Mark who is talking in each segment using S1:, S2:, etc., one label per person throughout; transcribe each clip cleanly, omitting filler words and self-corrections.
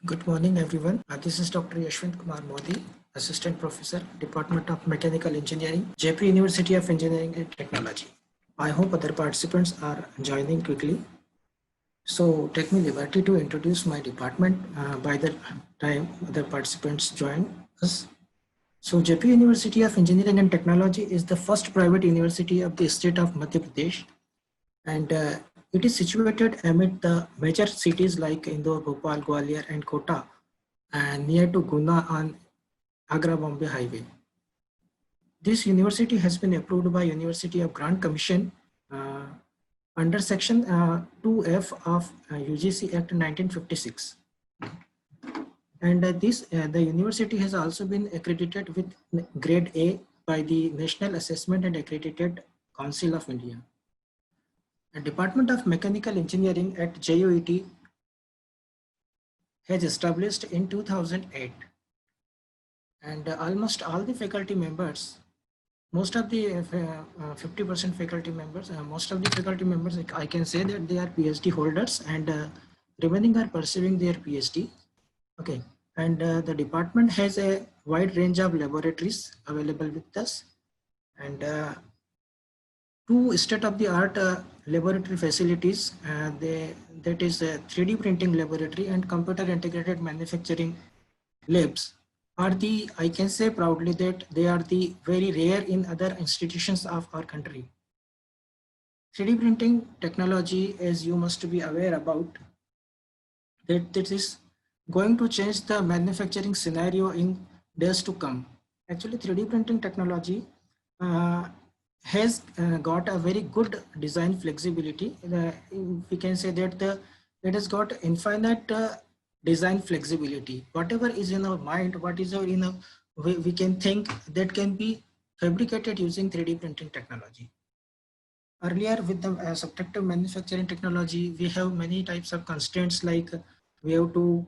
S1: Good morning, everyone. This is Dr. Yashwant Kumar Modi, Assistant Professor, Department of Mechanical Engineering, Jaipur University of Engineering and Technology. I hope other participants are joining quickly. So, take me liberty to introduce my department by the time other participants join us. So, Jaipur University of Engineering and Technology is the first private university of the state of Madhya Pradesh, and it is situated amid the major cities like Indore, Bhopal, Gwalior, and Kota, and near to Guna on Agra-Bombay Highway. This university has been approved by University of Grant Commission under Section 2F of UGC Act 1956. And the university has also been accredited with grade A by the National Assessment and Accredited Council of India. The Department of Mechanical Engineering at JUET has established in 2008, and almost all the faculty members, most of the 50% faculty members, most of the faculty members, I can say that they are PhD holders, and remaining are pursuing their PhD. Okay, and the department has a wide range of laboratories available with us, and two state-of-the-art laboratory facilities. That is a 3D printing laboratory and computer integrated manufacturing labs are the, I can say proudly that they are the very rare in other institutions of our country. 3D printing technology, as you must be aware about, that this is going to change the manufacturing scenario in days to come. Actually, 3D printing technology has got a very good design flexibility. We can say that it has got infinite design flexibility. Whatever is in our mind, what is in a, we can think that can be fabricated using 3D printing technology. Earlier with the subtractive manufacturing technology, we have many types of constraints, like we have to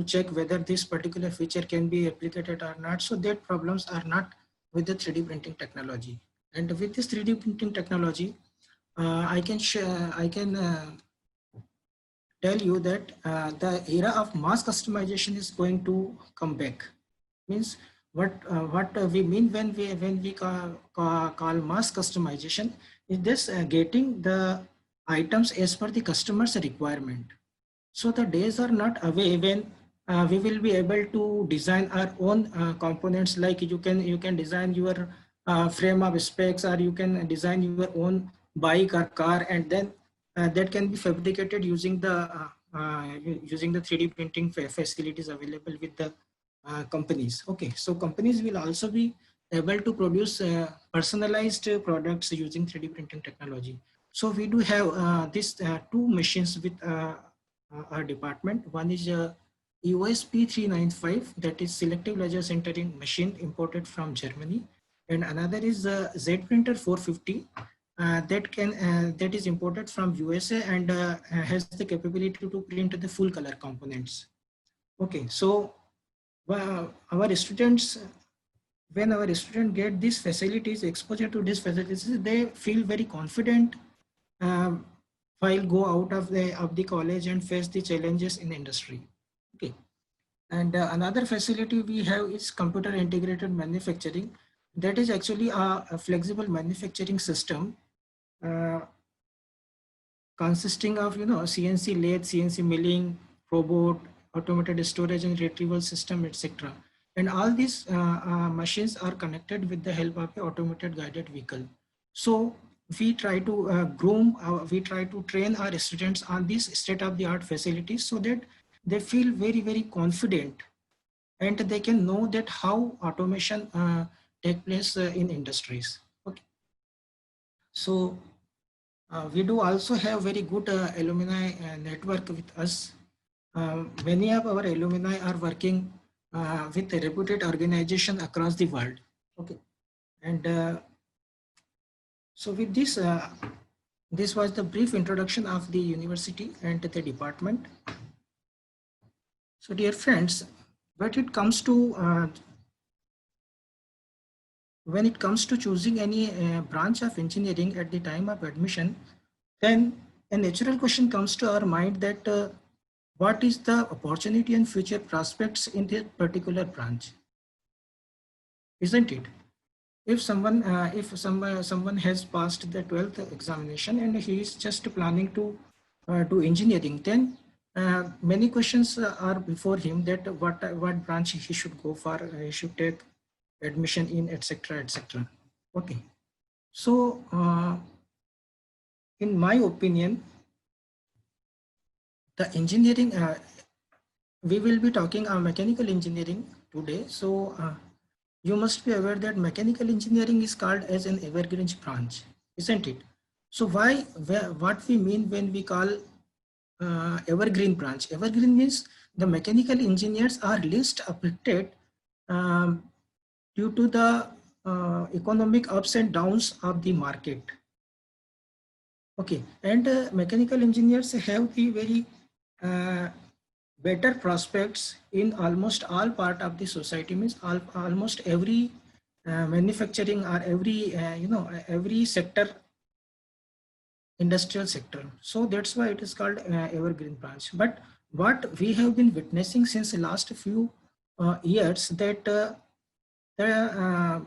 S1: check whether this particular feature can be replicated or not. So that problems are not with the 3D printing technology. And with this 3D printing technology, I can tell you that the era of mass customization is going to come back. Means what we mean when we call mass customization is this getting the items as per the customer's requirement. So the days are not away when we will be able to design our own components. Like you can design your frame of specs, or you can design your own bike or car, and then that can be fabricated using the 3D printing facilities available with the companies. Okay, so companies will also be able to produce personalized products using 3D printing technology. So we do have these two machines with our department. One is EOSP 395, that is selective laser sintering machine imported from Germany, and another is Z Printer 450 that is imported from USA and has the capability to print the full color components. Okay, so our students, when our students get these facilities, exposure to these facilities, they feel very confident while go out of the college and face the challenges in the industry. Okay, and another facility we have is computer integrated manufacturing. That is actually a flexible manufacturing system consisting of CNC lathe, CNC milling, robot, automated storage and retrieval system, etc. And all these machines are connected with the help of the automated guided vehicle. So we try to we try to train our students on these state-of-the-art facilities so that they feel very, very confident, and they can know that how automation take place in industries. Okay, so we do also have very good alumni network with us. Many of our alumni are working with a reputed organization across the world. Okay, and so with this, this was the brief introduction of the university and the department. So dear friends, when it comes to choosing any branch of engineering at the time of admission, then a natural question comes to our mind that what is the opportunity and future prospects in this particular branch, isn't it? If someone has passed the 12th examination and he is just planning to do engineering, then many questions are before him, that what branch he should go for, he should take admission in, etc., etc. Okay, so in my opinion, the engineering, we will be talking mechanical engineering today. So you must be aware that mechanical engineering is called as an evergreen branch, isn't it? So what we mean when we call evergreen branch? Evergreen means the mechanical engineers are least affected um, due to the economic ups and downs of the market. Okay, and mechanical engineers have the very uh, better prospects in almost all part of the society, means almost every manufacturing or every every sector, industrial sector. So that's why it is called evergreen branch. But what we have been witnessing since the last few years, that the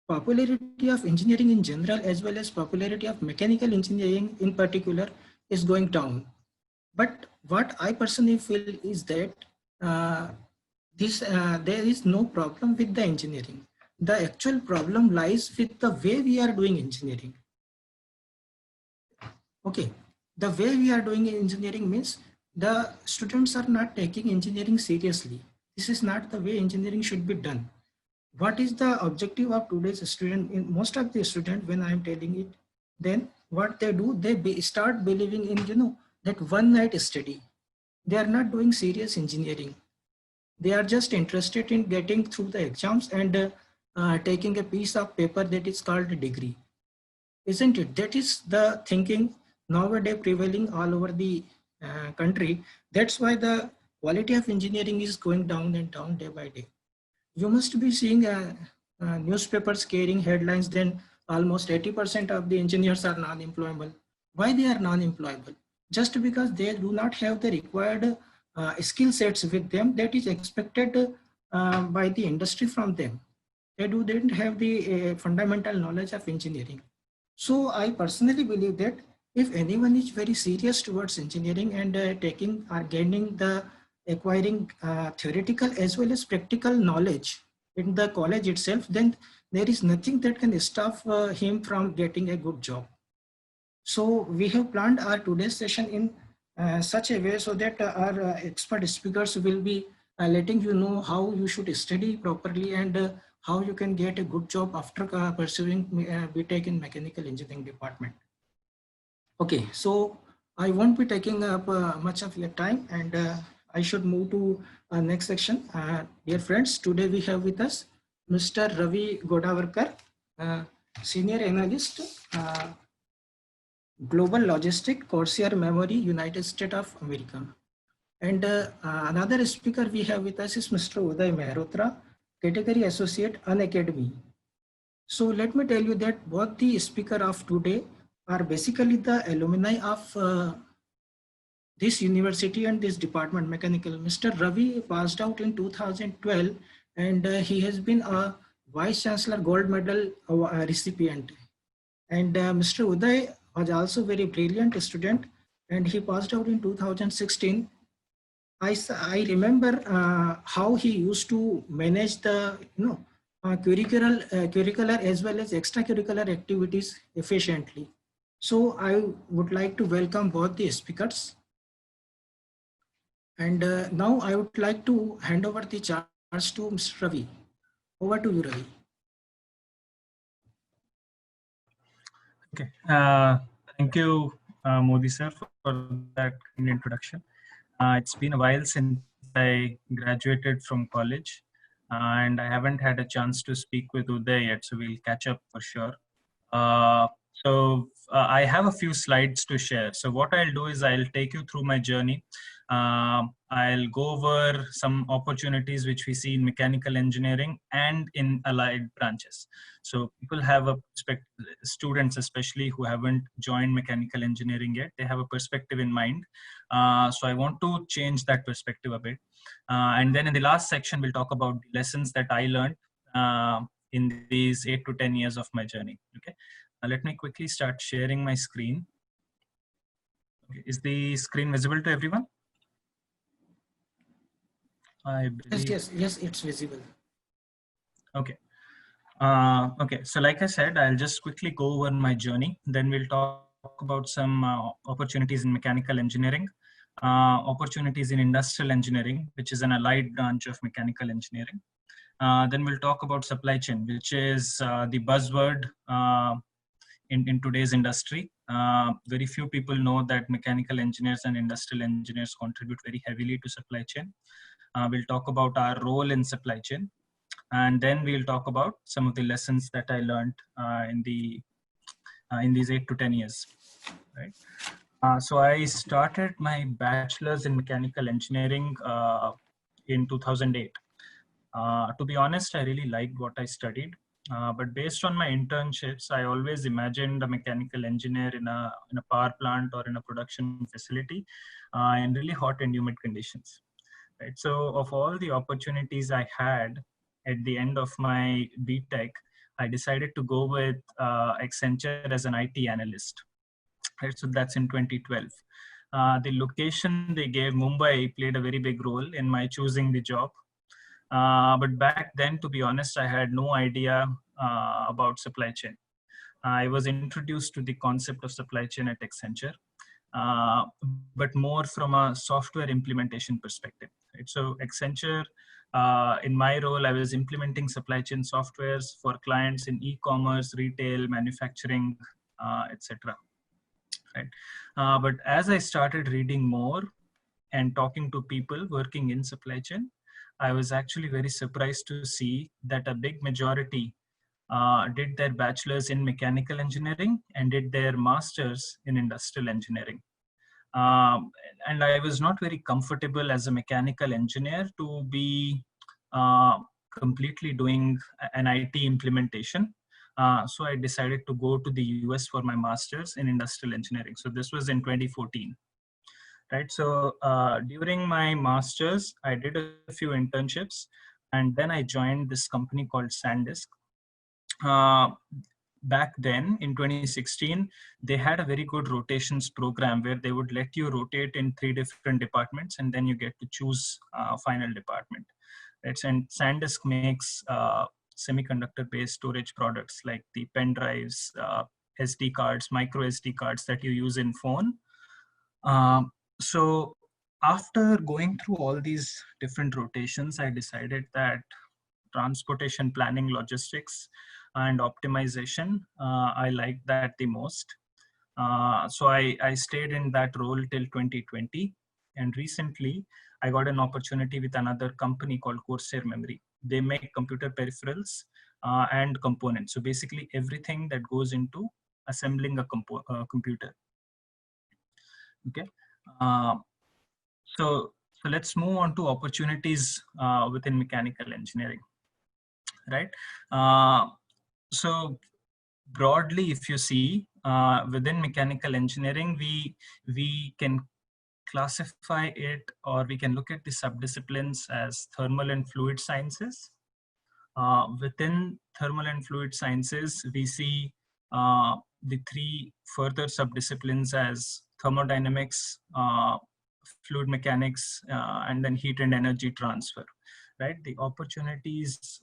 S1: popularity of engineering in general as well as popularity of mechanical engineering in particular is going down. But what I personally feel is that uh, there is no problem with the engineering. The actual problem lies with the way we are doing engineering. Okay, the way we are doing engineering means the students are not taking engineering seriously. This is not the way engineering should be done. What is the objective of today's student? In most of the student, when I am telling it, then what they do, they start believing in, that one night study. They are not doing serious engineering. They are just interested in getting through the exams and taking a piece of paper that is called a degree, isn't it? That is the thinking nowadays prevailing all over the country. That's why the quality of engineering is going down and down day by day. You must be seeing newspapers carrying headlines, then almost 80% of the engineers are non-employable. Why they are non-employable? Just because they do not have the required skill sets with them that is expected by the industry from them. They didn't have the fundamental knowledge of engineering. So I personally believe that if anyone is very serious towards engineering and taking or gaining the acquiring theoretical as well as practical knowledge in the college itself, then there is nothing that can stop him from getting a good job. So we have planned our today's session in such a way so that our expert speakers will be letting you know how you should study properly and how you can get a good job after pursuing BTech in mechanical engineering department. Okay, so I won't be taking up much of your time, and I should move to next section. Dear friends, today we have with us Mr. Ravi Godavarkar, Senior Analyst, Global Logistic, Corsair Memory, United States of America. And another speaker we have with us is Mr. Uday Mehrotra, Category Associate, Unacademy. So let me tell you that both the speaker of today are basically the alumni of this university and this department, mechanical. Mr. Ravi passed out in 2012, and he has been a Vice Chancellor Gold Medal recipient. And Mr. Uday was also very brilliant student, and he passed out in 2016. I remember how he used to manage the curricular as well as extracurricular activities efficiently. So I would like to welcome both the speakers. And now I would like to hand over the charge to Mr. Ravi. Over to you, Ravi.
S2: Okay. Thank you, Modi sir, for that kind introduction. It's been a while since I graduated from college, and I haven't had a chance to speak with Uday yet, so we'll catch up for sure. I have a few slides to share. So what I'll do is I'll take you through my journey I'll go over some opportunities which we see in mechanical engineering and in allied branches. So people have a students especially who haven't joined mechanical engineering yet, they have a perspective in mind. So I want to change that perspective a bit. And then in the last section, we'll talk about the lessons that I learned in these 8 to 10 years of my journey. Okay, let me quickly start sharing my screen. Okay. Is the screen visible to everyone? I believe.
S1: Yes, it's visible.
S2: Okay. Okay, so like I said, I'll just quickly go over my journey. Then we'll talk about some opportunities in mechanical engineering, opportunities in industrial engineering, which is an allied branch of mechanical engineering. Then we'll talk about supply chain, which is the buzzword in today's industry. Very few people know that mechanical engineers and industrial engineers contribute very heavily to supply chain. We'll talk about our role in supply chain. And then we'll talk about some of the lessons that I learned in these 8 to 10 years, right? So I started my bachelor's in mechanical engineering in 2008. To be honest, I really liked what I studied, but based on my internships, I always imagined a mechanical engineer in a power plant or in a production facility in really hot and humid conditions. Right. So of all the opportunities I had at the end of my BTech, I decided to go with Accenture as an IT analyst. Right. So that's in 2012. The location they gave, Mumbai, played a very big role in my choosing the job. But back then, to be honest, I had no idea about supply chain. I was introduced to the concept of supply chain at Accenture. But more from a software implementation perspective. Right? So Accenture, in my role, I was implementing supply chain softwares for clients in e-commerce, retail, manufacturing, etc. Right? But as I started reading more and talking to people working in supply chain, I was actually very surprised to see that a big majority did their bachelor's in mechanical engineering and did their master's in industrial engineering. And I was not very comfortable as a mechanical engineer to be completely doing an IT implementation. So I decided to go to the US for my master's in industrial engineering. So this was in 2014. Right. So during my master's, I did a few internships, and then I joined this company called SanDisk. Back then in 2016, they had a very good rotations program where they would let you rotate in 3 different departments, and then you get to choose final department. Right. And SanDisk makes semiconductor-based storage products like the pen drives, SD cards, micro SD cards that you use in phone. So after going through all these different rotations, I decided that transportation planning, logistics, and optimization, I liked that the most. So I stayed in that role till 2020. And recently, I got an opportunity with another company called Corsair Memory. They make computer peripherals and components. So basically everything that goes into assembling a computer. Okay. So let's move on to opportunities within mechanical engineering, right? So broadly, if you see within mechanical engineering, we can classify it, or we can look at the subdisciplines as thermal and fluid sciences. Within thermal and fluid sciences, we see the 3 further subdisciplines as thermodynamics, fluid mechanics, and then heat and energy transfer, right? The opportunities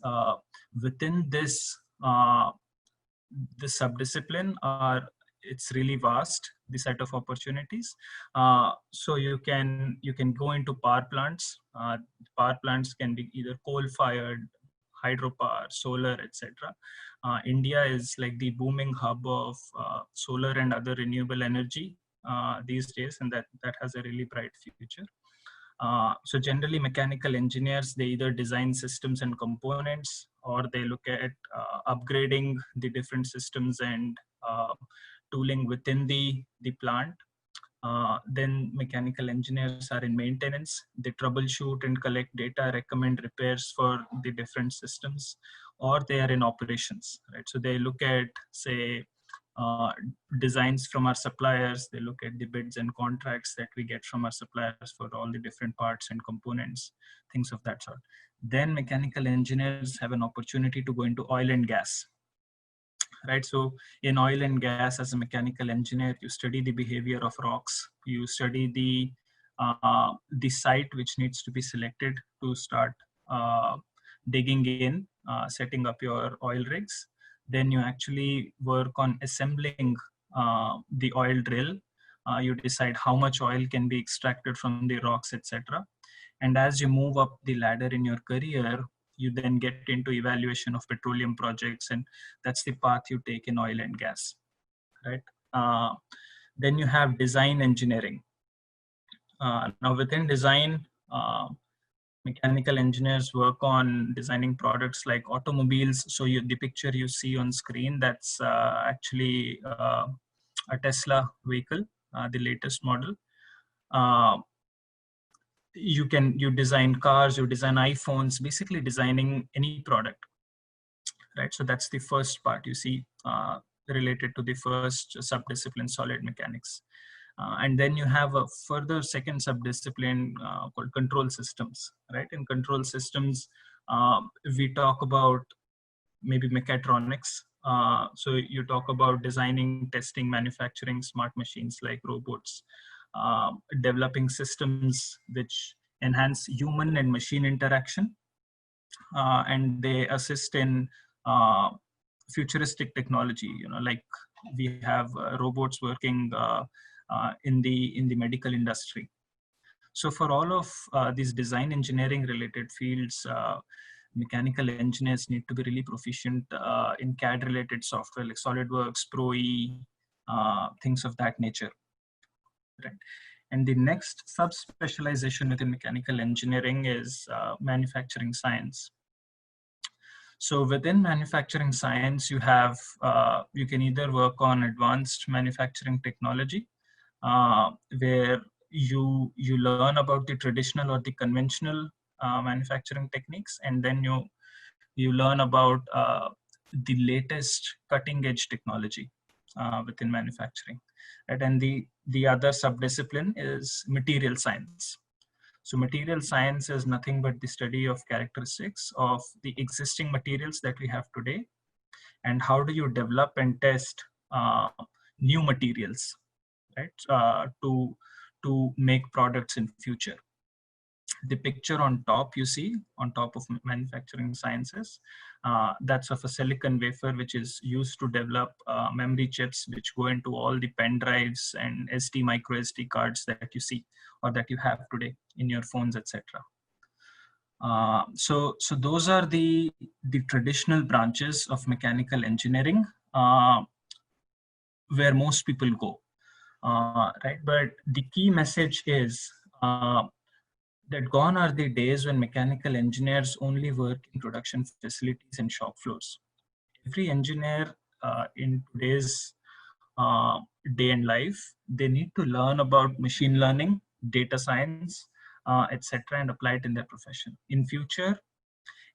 S2: within this subdiscipline it's really vast, the set of opportunities. So you can go into power plants. Power plants can be either coal-fired, hydropower, solar, etc. India is like the booming hub of solar and other renewable energy these days, and that has a really bright future. So generally mechanical engineers, they either design systems and components, or they look at upgrading the different systems and tooling within the plant. Then mechanical engineers are in maintenance. They troubleshoot and collect data, recommend repairs for the different systems, or they are in operations, right? So they look at, say, uh, designs from our suppliers. They look at the bids and contracts that we get from our suppliers for all the different parts and components, things of that sort. Then mechanical engineers have an opportunity to go into oil and gas, right? So in oil and gas, as a mechanical engineer, you study the behavior of rocks. You study the site which needs to be selected to start digging in, setting up your oil rigs. Then you actually work on assembling the oil drill. You decide how much oil can be extracted from the rocks, etc. And as you move up the ladder in your career, you then get into evaluation of petroleum projects, and that's the path you take in oil and gas, right? Uh, then you have design engineering. Now within design, mechanical engineers work on designing products like automobiles. So the picture you see on screen, that's actually a Tesla vehicle, the latest model. You design cars, you design iPhones, basically designing any product, right? So that's the first part you see related to the first subdiscipline, solid mechanics. And then you have a further second subdiscipline called control systems, right? In control systems, we talk about maybe mechatronics. So you talk about designing, testing, manufacturing smart machines like robots, developing systems which enhance human and machine interaction, and they assist in futuristic technology. Like we have robots working in the medical industry. So for all of these design engineering related fields, mechanical engineers need to be really proficient in CAD related software like SolidWorks, Pro-E, things of that nature. Right. And the next subspecialization within mechanical engineering is manufacturing science. So within manufacturing science, you have you can either work on advanced manufacturing technology, where you learn about the traditional or the conventional manufacturing techniques, and then you learn about the latest cutting edge technology within manufacturing. Right? And the other subdiscipline is material science. So material science is nothing but the study of characteristics of the existing materials that we have today, and how do you develop and test new materials, right? To make products in future. The picture on top you see on top of manufacturing sciences, that's of a silicon wafer which is used to develop memory chips which go into all the pen drives and SD micro SD cards that you see or that you have today in your phones, etc. So those are the traditional branches of mechanical engineering where most people go, right? But the key message is that gone are the days when mechanical engineers only work in production facilities and shop floors. Every engineer in today's day and life, they need to learn about machine learning, data science, etc., and apply it in their profession. In future,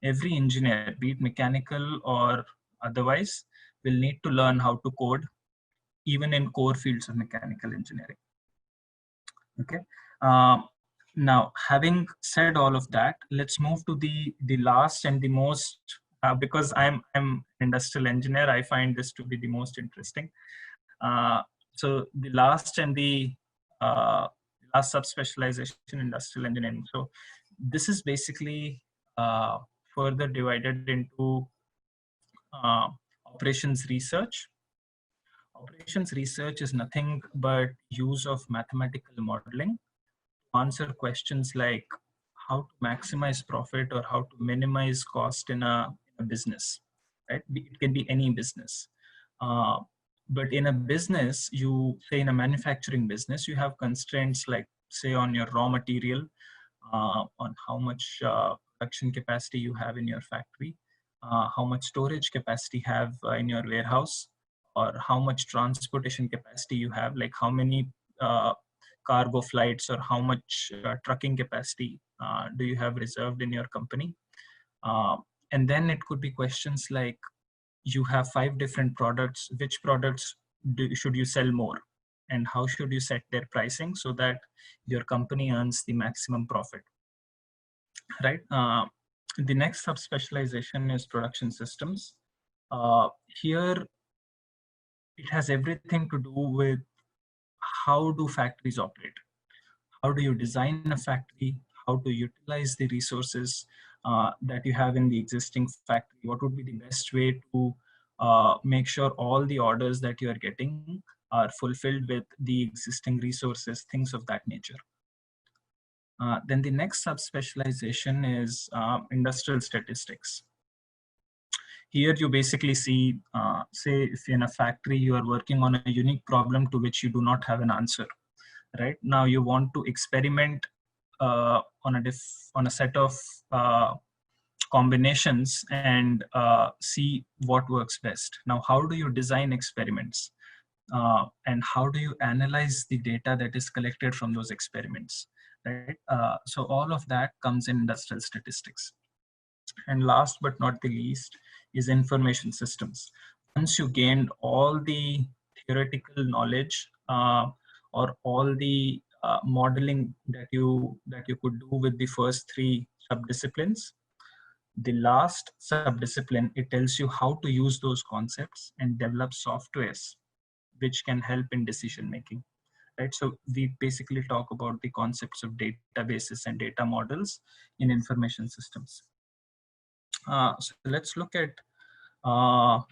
S2: every engineer, be it mechanical or otherwise, will need to learn how to code, even in core fields of mechanical engineering. Okay. Now, having said all of that, let's move to the last and the most, because I'm industrial engineer, I find this to be the most interesting. So the last and the last subspecialization, industrial engineering. So this is basically further divided into operations research. Operations research is nothing but use of mathematical modeling to answer questions like how to maximize profit or how to minimize cost in a business, right? It can be any business. But in a business, you say in a manufacturing business, you have constraints like say on your raw material, on how much production capacity you have in your factory, how much storage capacity you have in your warehouse, or how much transportation capacity you have, like how many cargo flights or how much trucking capacity do you have reserved in your company. And then it could be questions like, you have 5 different products, which products should you sell more? And how should you set their pricing so that your company earns the maximum profit, right? The next subspecialization is production systems. Here, it has everything to do with how do factories operate? How do you design a factory? How to utilize the resources that you have in the existing factory? What would be the best way to make sure all the orders that you are getting are fulfilled with the existing resources, things of that nature. Then the next subspecialization is industrial statistics. Here you basically see, say if in a factory you are working on a unique problem to which you do not have an answer. Right now, you want to experiment on a set of combinations and see what works best. Now, how do you design experiments? And how do you analyze the data that is collected from those experiments? Right. So all of that comes in industrial statistics. And last but not the least is information systems. Once you gained all the theoretical knowledge or all the modeling that you could do with the first 3 subdisciplines, the last subdiscipline, it tells you how to use those concepts and develop softwares which can help in decision making. Right, so we basically talk about the concepts of databases and data models in information systems. So let's look at the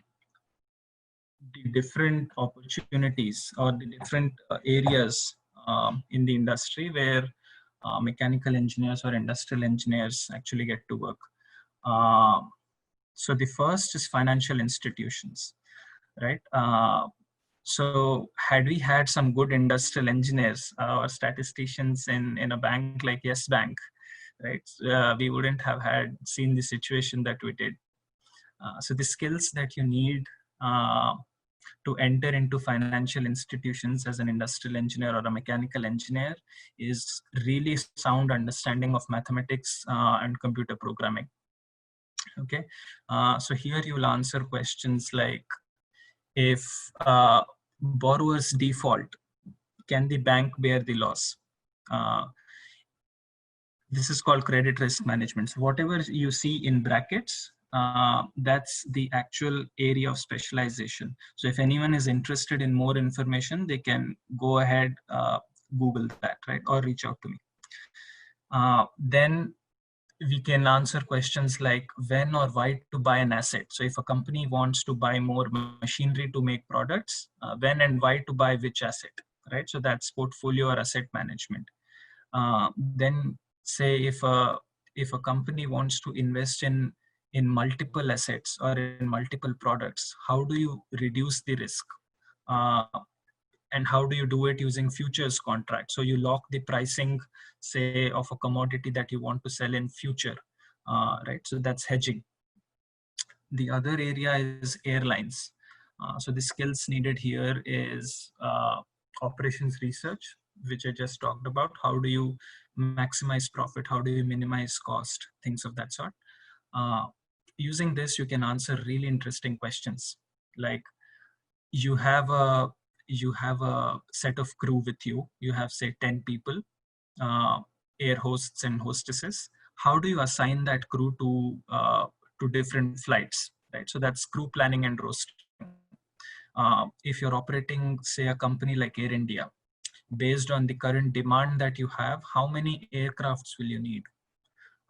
S2: different opportunities or the different areas in the industry where mechanical engineers or industrial engineers actually get to work. So the first is financial institutions, right? So had we had some good industrial engineers or statisticians in a bank like Yes Bank, right, we wouldn't have seen the situation that we did. So the skills that you need to enter into financial institutions as an industrial engineer or a mechanical engineer is really sound understanding of mathematics and computer programming. Okay, so here you will answer questions like, if borrowers default, can the bank bear the loss? This is called credit risk management. So whatever you see in brackets, that's the actual area of specialization. So if anyone is interested in more information, they can go ahead, Google that, right, or reach out to me. Then we can answer questions like when or why to buy an asset. So if a company wants to buy more machinery to make products, when and why to buy which asset, right? So that's portfolio or asset management. Then say if a company wants to invest in multiple assets or in multiple products, how do you reduce the risk? And how do you do it using futures contracts? So you lock the pricing, say, of a commodity that you want to sell in future, right? So that's hedging. The other area is airlines. So the skills needed here is operations research, which I just talked about. How do you maximize profit? How do you minimize cost? Things of that sort. Using this, you can answer really interesting questions like, you have a set of crew with you. You have, say, 10 people, air hosts and hostesses. How do you assign that crew to different flights, right? So that's crew planning and rostering. If you're operating, say, a company like Air India, based on the current demand that you have, how many aircrafts will you need?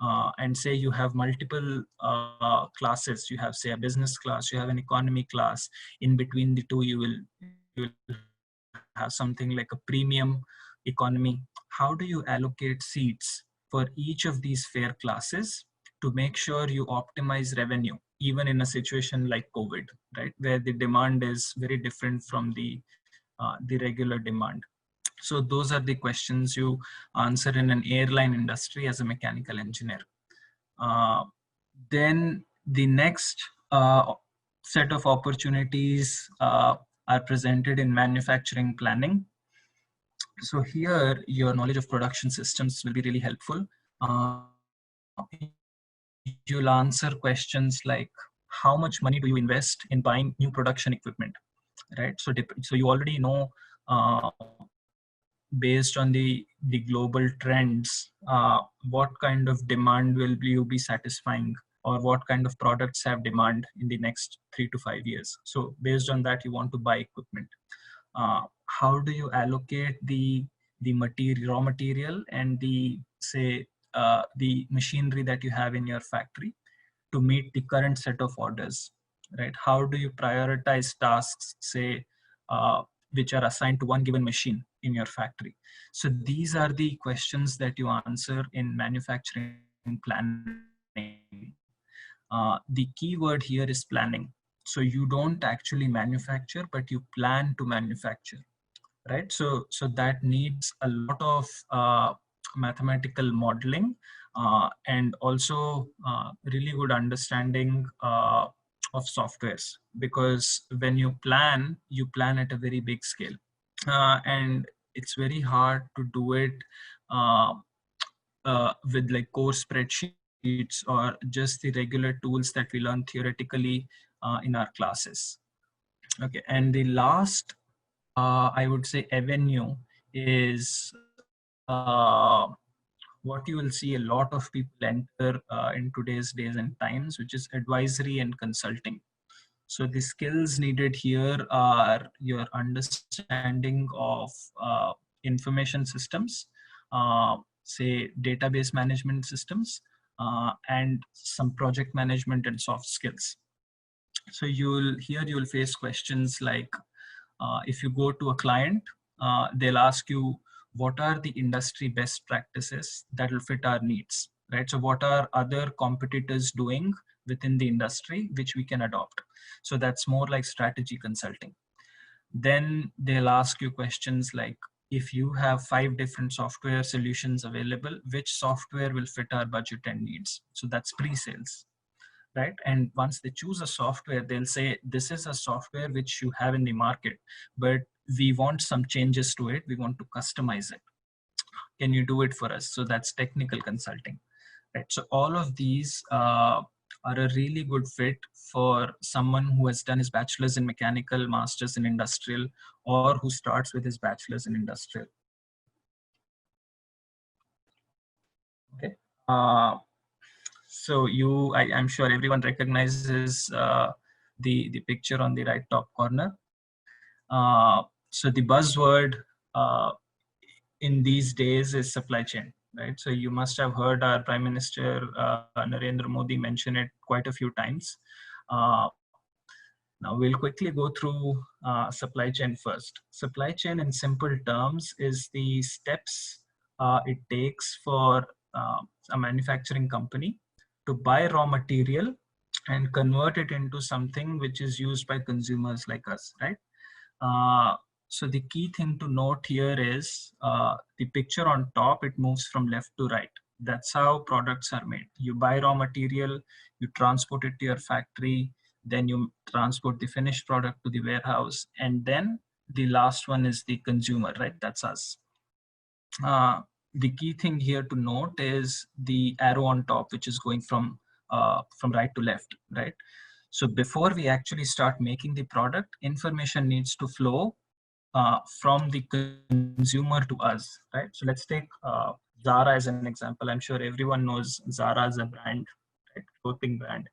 S2: And say you have multiple classes. You have, say, a business class, you have an economy class. In between the two, you will have something like a premium economy. How do you allocate seats for each of these fare classes to make sure you optimize revenue, even in a situation like COVID, right, where the demand is very different from the regular demand? So those are the questions you answer in an airline industry as a mechanical engineer. Then the next set of opportunities are presented in manufacturing planning. So here, your knowledge of production systems will be really helpful. You'll answer questions like, how much money do you invest in buying new production equipment, right? So you already know, based on the global trends, what kind of demand will you be satisfying, or what kind of products have demand in the next 3 to 5 years. So based on that, you want to buy equipment. How do you allocate the material, raw material, and the, say, the machinery that you have in your factory to meet the current set of orders, right? How do you prioritize tasks, say, which are assigned to one given machine in your factory? So these are the questions that you answer in manufacturing planning. The key word here is planning. So you don't actually manufacture, but you plan to manufacture, right? So that needs a lot of mathematical modeling, and also really good understanding of softwares, because when you plan at a very big scale, and it's very hard to do it uh, with like core spreadsheets or just the regular tools that we learn theoretically in our classes. Okay, and the last, I would say, avenue is what you will see a lot of people enter in today's days and times, which is advisory and consulting. So the skills needed here are your understanding of information systems, say database management systems, and some project management and soft skills. So you'll face questions like, if you go to a client, they'll ask you, what are the industry best practices that will fit our needs, right? So what are other competitors doing within the industry which we can adopt? So that's more like strategy consulting. Then they'll ask you questions like, if you have 5 different software solutions available, which software will fit our budget and needs? So that's pre-sales, right? And once they choose a software, they'll say, this is a software which you have in the market, but we want some changes to it. We want to customize it. Can you do it for us? So that's technical consulting, right? So all of these are a really good fit for someone who has done his bachelor's in mechanical, master's in industrial, or who starts with his bachelor's in industrial. Okay. So I'm sure everyone recognizes the picture on the right top corner. So the buzzword in these days is supply chain, right? So you must have heard our Prime Minister Narendra Modi mention it quite a few times. Now we'll quickly go through supply chain first. Supply chain in simple terms is the steps it takes for a manufacturing company to buy raw material and convert it into something which is used by consumers like us, right? So the key thing to note here is the picture on top, it moves from left to right. That's how products are made. You buy raw material, you transport it to your factory, then you transport the finished product to the warehouse, and then the last one is the consumer, right? That's us. The key thing here to note is the arrow on top, which is going from right to left, right? So before we actually start making the product, information needs to flow from the consumer to us, right? So let's take Zara as an example. I'm sure everyone knows Zara as a brand, right? Clothing brand.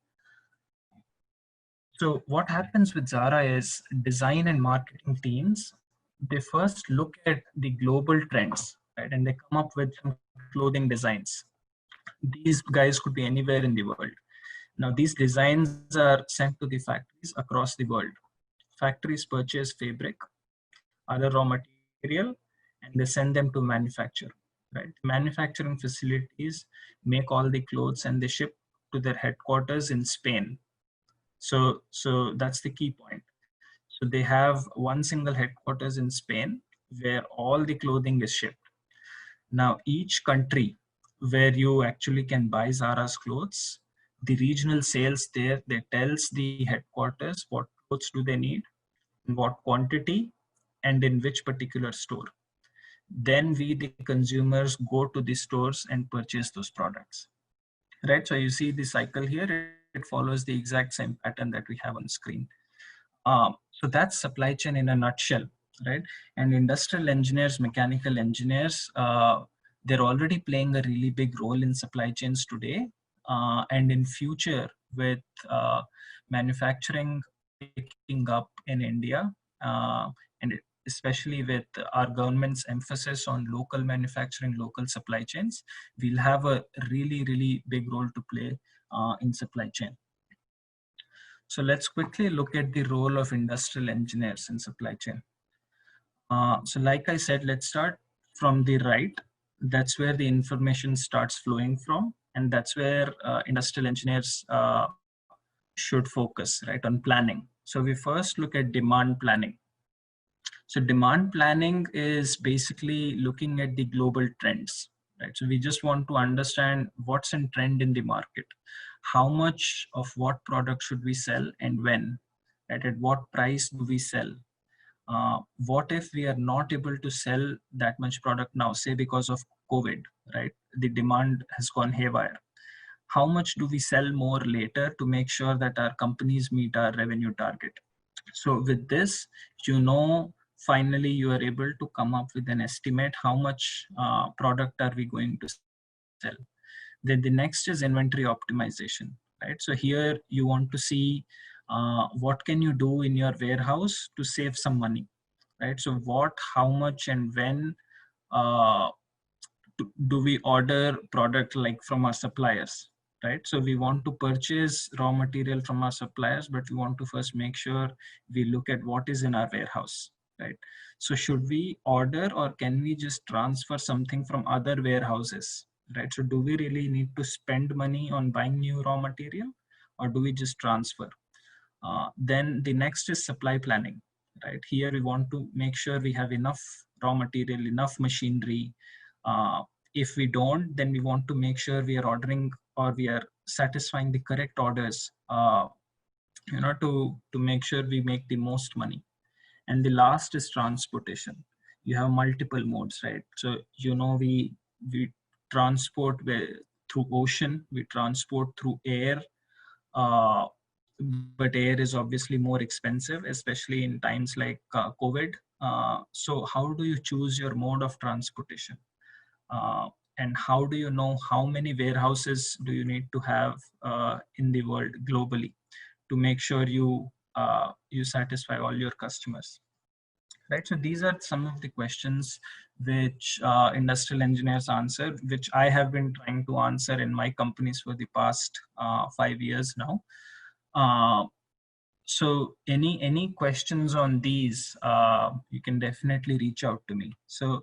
S2: So what happens with Zara is design and marketing teams, they first look at the global trends, right? And they come up with some clothing designs. These guys could be anywhere in the world. Now these designs are sent to the factories across the world. Factories purchase fabric, other raw material, and they send them to manufacture, right? Manufacturing facilities make all the clothes and they ship to their headquarters in Spain. So that's the key point. So they have one single headquarters in Spain where all the clothing is shipped. Now each country where you actually can buy Zara's clothes, the regional sales there, they tells the headquarters what clothes do they need, in what quantity, and in which particular store. then we, the consumers, go to the stores and purchase those products, right? So you see the cycle here, it follows the exact same pattern that we have on screen. So that's supply chain in a nutshell, right? And industrial engineers, mechanical engineers, they're already playing a really big role in supply chains today. And in future, with manufacturing picking up in India, and especially with our government's emphasis on local manufacturing, local supply chains, we'll have a really, really big role to play in supply chain. So let's quickly look at the role of industrial engineers in supply chain. So like I said, let's start from the right. That's where the information starts flowing from. And that's where industrial engineers should focus, right, on planning. So we first look at demand planning. So demand planning is basically looking at the global trends, right? So we just want to understand what's in trend in the market. How much of what product should we sell and when, right? At what price do we sell? What if we are not able to sell that much product now, say because of COVID, right? The demand has gone haywire. How much do we sell more later to make sure that our companies meet our revenue target? So with this, finally you are able to come up with an estimate how much product are we going to sell. Then the next is inventory optimization, right? So here you want to see what can you do in your warehouse to save some money, right? So what, how much, and when uh, do we order product like from our suppliers, right? So we want to purchase raw material from our suppliers, but we want to first make sure we look at what is in our warehouse, right? So should we order, or can we just transfer something from other warehouses, right? So do we really need to spend money on buying new raw material, or do we just transfer? Then the next is supply planning, right? Here we want to make sure we have enough raw material, enough machinery. If we don't, then we want to make sure we are ordering, or we are satisfying the correct orders, to make sure we make the most money. And the last is transportation. You have multiple modes, right? So we transport through ocean, we transport through air, uh, but air is obviously more expensive, especially in times like COVID. So how do you choose your mode of transportation? And how do you know how many warehouses do you need to have in the world globally to make sure you satisfy all your customers, right? So these are some of the questions which industrial engineers answer, which I have been trying to answer in my companies for the past 5 years now. So any questions on these, you can definitely reach out to me. So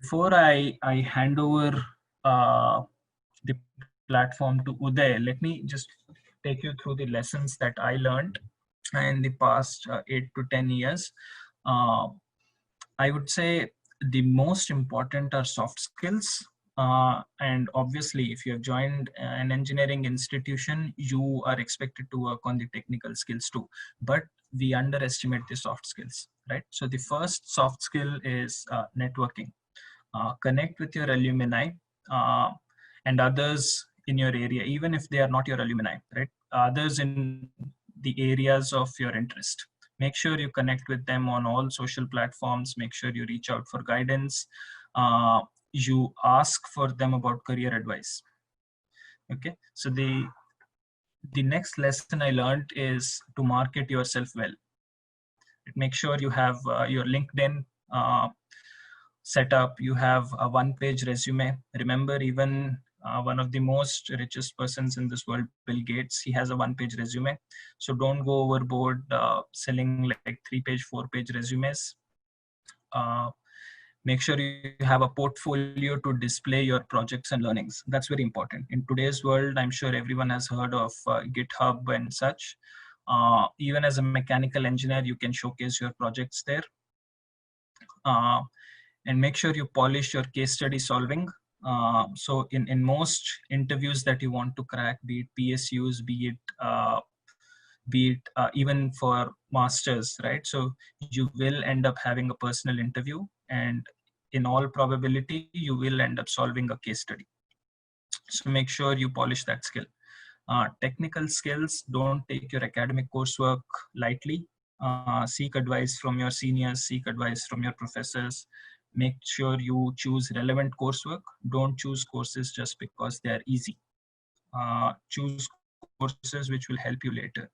S2: before I hand over the platform to Uday, let me just take you through the lessons that I learned in the past 8 to 10 years. I would say the most important are soft skills. And obviously, if you have joined an engineering institution, you are expected to work on the technical skills too. But we underestimate the soft skills, right? So the first soft skill is networking. Connect with your alumni and others in your area, even if they are not your alumni, right? Others in the areas of your interest. Make sure you connect with them on all social platforms. Make sure you reach out for guidance. You ask for them about career advice. Okay, so the next lesson I learned is to market yourself well. Make sure you have your LinkedIn set up, you have a one-page resume. Remember, even one of the most richest persons in this world, Bill Gates, he has a one-page resume. So don't go overboard selling like 3-page, 4-page resumes. Make sure you have a portfolio to display your projects and learnings. That's very important. In today's world, I'm sure everyone has heard of GitHub and such. Even as a mechanical engineer, you can showcase your projects there. And make sure you polish your case study solving. So in most interviews that you want to crack, be it PSUs, be it even for masters, right? So you will end up having a personal interview, and in all probability, you will end up solving a case study. So make sure you polish that skill. Technical skills, don't take your academic coursework lightly. Seek advice from your seniors, seek advice from your professors. Make sure you choose relevant coursework. Don't choose courses just because they are easy. Choose courses which will help you later.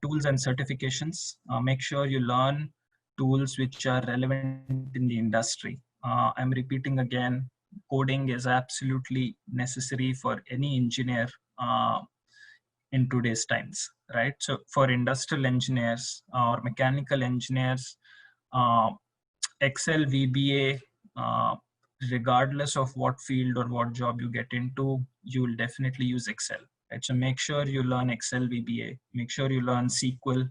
S2: Tools and certifications, make sure you learn tools which are relevant in the industry. I'm repeating again, coding is absolutely necessary for any engineer in today's times, right? So for industrial engineers or mechanical engineers, uh, Excel, VBA, regardless of what field or what job you get into, you will definitely use Excel. Right? So make sure you learn Excel, VBA. Make sure you learn SQL,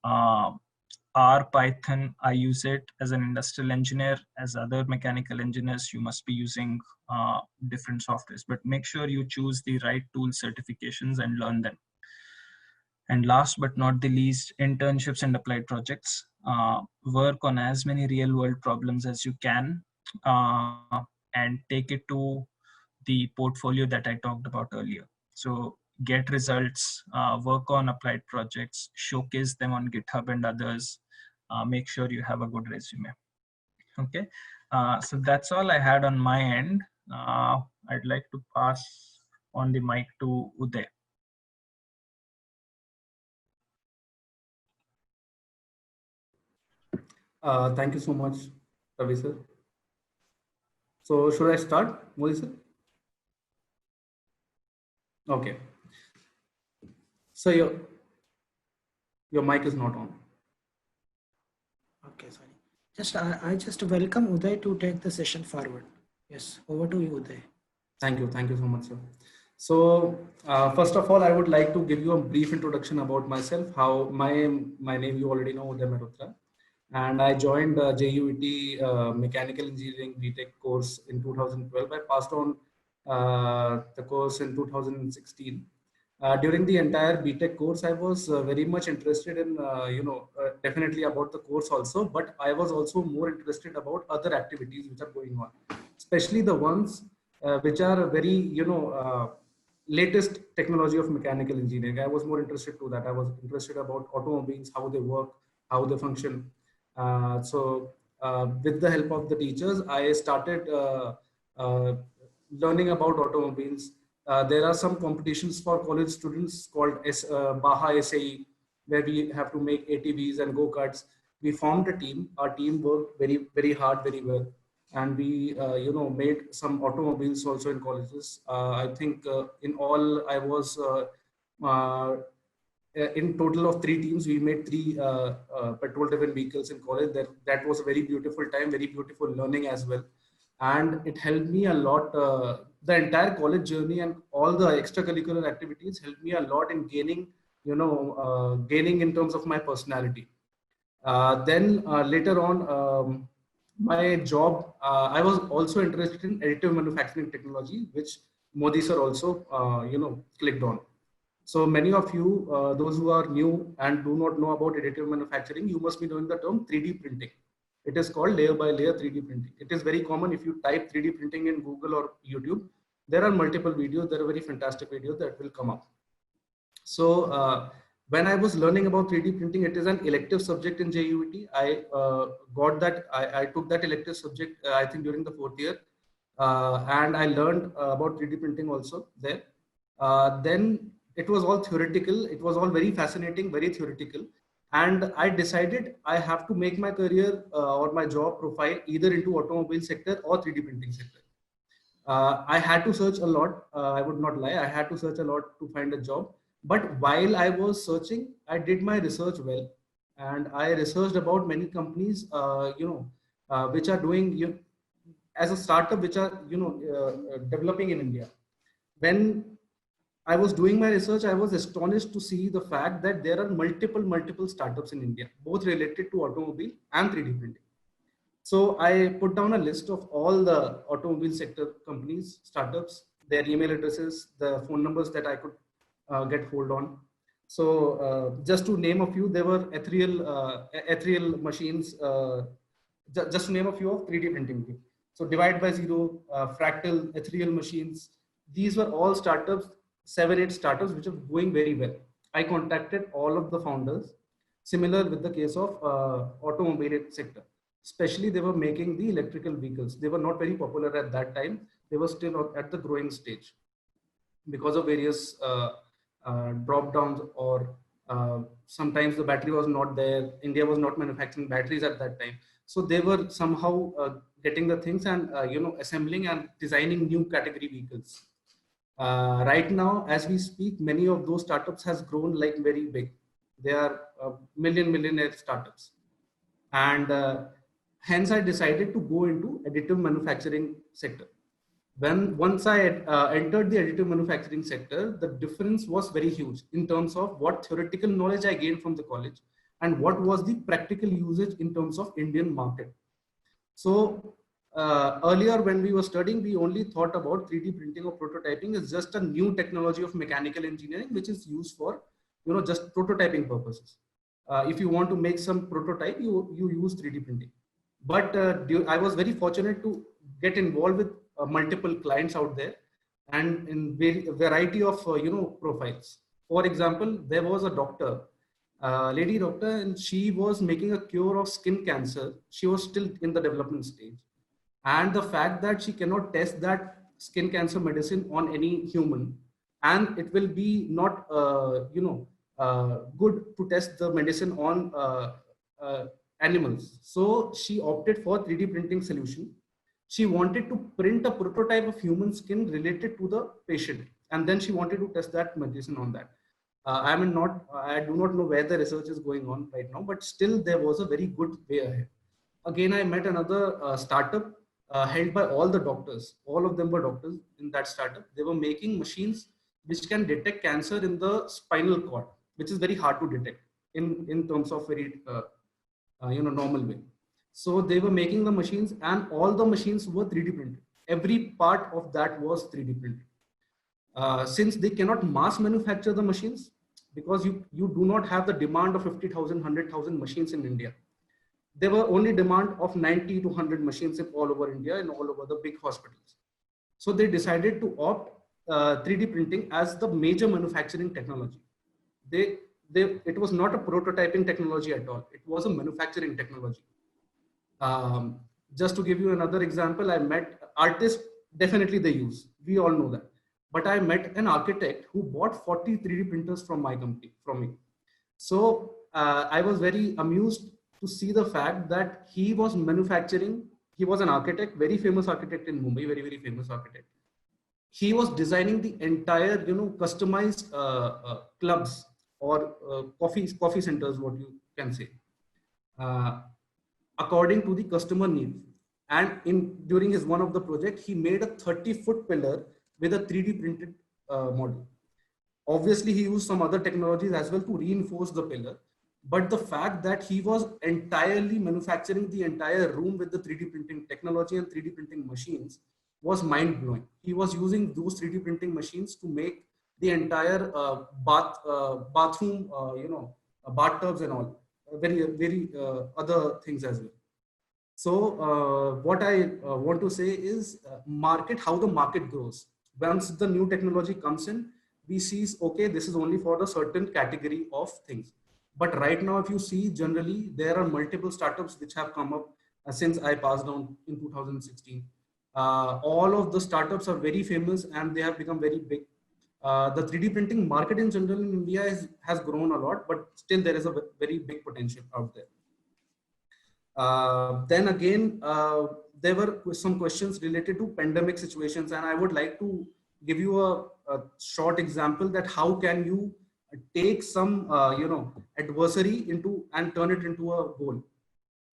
S2: R, Python. I use it as an industrial engineer. As other mechanical engineers, you must be using different softwares. But make sure you choose the right tool certifications and learn them. And last but not the least, internships and applied projects. Work on as many real world problems as you can and take it to the portfolio that I talked about earlier. So get results, work on applied projects, showcase them on GitHub and others. Make sure you have a good resume. Okay, so that's all I had on my end. I'd like to pass on the mic to Uday.
S3: Thank you so much, Ravi sir. So should I start, Modi sir? Okay. So your mic is not on.
S1: Okay, sorry. I just welcome Uday to take the session forward. Yes, over to you, Uday.
S3: Thank you so much, sir. So first of all, I would like to give you a brief introduction about myself. How my name you already know, Uday Mehrotra. And I joined JUET Mechanical Engineering BTech course in 2012. I passed on the course in 2016. During the entire BTech course, I was very much interested in, definitely about the course also, but I was also more interested about other activities which are going on, especially the ones which are very, latest technology of mechanical engineering. I was more interested to that. I was interested about automobiles, how they work, how they function. With the help of the teachers, I started learning about automobiles. There are some competitions for college students called Baha SAE, where we have to make ATVs and go-karts. We formed a team. Our team worked very, very hard, very well. And we, made some automobiles also in colleges. I think in all, I was in total of 3 teams. We made 3 petrol-driven vehicles in college. That was a very beautiful time, very beautiful learning as well. And it helped me a lot. The entire college journey and all the extracurricular activities helped me a lot in gaining, gaining in terms of my personality. Then later on, my job, I was also interested in additive manufacturing technology, which Modi sir also, clicked on. So many of you, those who are new and do not know about additive manufacturing, you must be knowing the term 3D printing. It is called layer by layer 3D printing. It is very common. If you type 3D printing in Google or YouTube, there are multiple videos. There are very fantastic videos that will come up. So when I was learning about 3D printing, it is an elective subject in JUET. I took that elective subject, I think during the 4th year. And I learned about 3D printing also there. Then it was all theoretical. It was all very fascinating, very theoretical. And I decided I have to make my career or my job profile either into automobile sector or 3D printing sector. I had to search a lot. I would not lie. I had to search a lot to find a job. But while I was searching, I did my research well, and I researched about many companies, which are doing as a startup, which are developing in India. When I was doing my research, I was astonished to see the fact that there are multiple startups in India, both related to automobile and 3D printing. So I put down a list of all the automobile sector companies, startups, their email addresses, the phone numbers that I could get hold on. So just to name a few, there were ethereal machines, just to name a few of 3D printing. So Divide by Zero, Fractal, Ethereal Machines, these were all startups, 7, 8 startups, which are going very well. I contacted all of the founders. Similar with the case of automobile sector, especially they were making the electrical vehicles. They were not very popular at that time. They were still at the growing stage because of various drop downs, or sometimes the battery was not there. India was not manufacturing batteries at that time. So they were somehow getting the things and assembling and designing new category vehicles. Right now, as we speak, many of those startups has grown like very big. They are millionaire startups, and hence I decided to go into additive manufacturing sector. Once I entered the additive manufacturing sector, the difference was very huge in terms of what theoretical knowledge I gained from the college and what was the practical usage in terms of Indian market. So earlier when we were studying, we only thought about 3D printing or prototyping as just a new technology of mechanical engineering, which is used for just prototyping purposes. If you want to make some prototype, you use 3D printing. But I was very fortunate to get involved with multiple clients out there, and in variety of profiles. For example, there was a doctor, lady doctor, and she was making a cure of skin cancer. She was still in the development stage, and the fact that she cannot test that skin cancer medicine on any human, and it will be not good to test the medicine on animals. So she opted for 3D printing solution. She wanted to print a prototype of human skin related to the patient, and then she wanted to test that medicine on that. I do not know where the research is going on right now, but still there was a very good way ahead. Again, I met another startup held by all the doctors. All of them were doctors in that startup. They were making machines which can detect cancer in the spinal cord, which is very hard to detect in terms of very normal way. So they were making the machines, and all the machines were 3D printed. Every part of that was 3D printed. Since they cannot mass manufacture the machines, because you do not have the demand of 50,000, 100,000 machines in India. There were only demand of 90 to 100 machines all over India and all over the big hospitals. So they decided to opt 3D printing as the major manufacturing technology. It was not a prototyping technology at all. It was a manufacturing technology. Just to give you another example, I met artists, definitely they use, we all know that. But I met an architect who bought 40 3D printers from my company, from me. So I was very amused to see the fact that he was manufacturing, he was an architect, very famous architect in Mumbai, very, very famous architect. He was designing the entire, customized clubs or coffee centers, what you can say, according to the customer needs. And during his one of the project, he made a 30-foot pillar with a 3D printed model. Obviously, he used some other technologies as well to reinforce the pillar. But the fact that he was entirely manufacturing the entire room with the 3D printing technology and 3D printing machines was mind-blowing. He was using those 3D printing machines to make the entire bathroom, bathtubs and all, very other things as well. So what I want to say is how the market grows. Once the new technology comes in, we see, okay, this is only for the certain category of things. But right now, if you see, generally, there are multiple startups which have come up since I passed on in 2016. All of the startups are very famous and they have become very big. The 3D printing market in general in India has grown a lot, but still there is a very big potential out there. Then again, there were some questions related to pandemic situations, and I would like to give you a short example that how can you take some adversary into and turn it into a goal.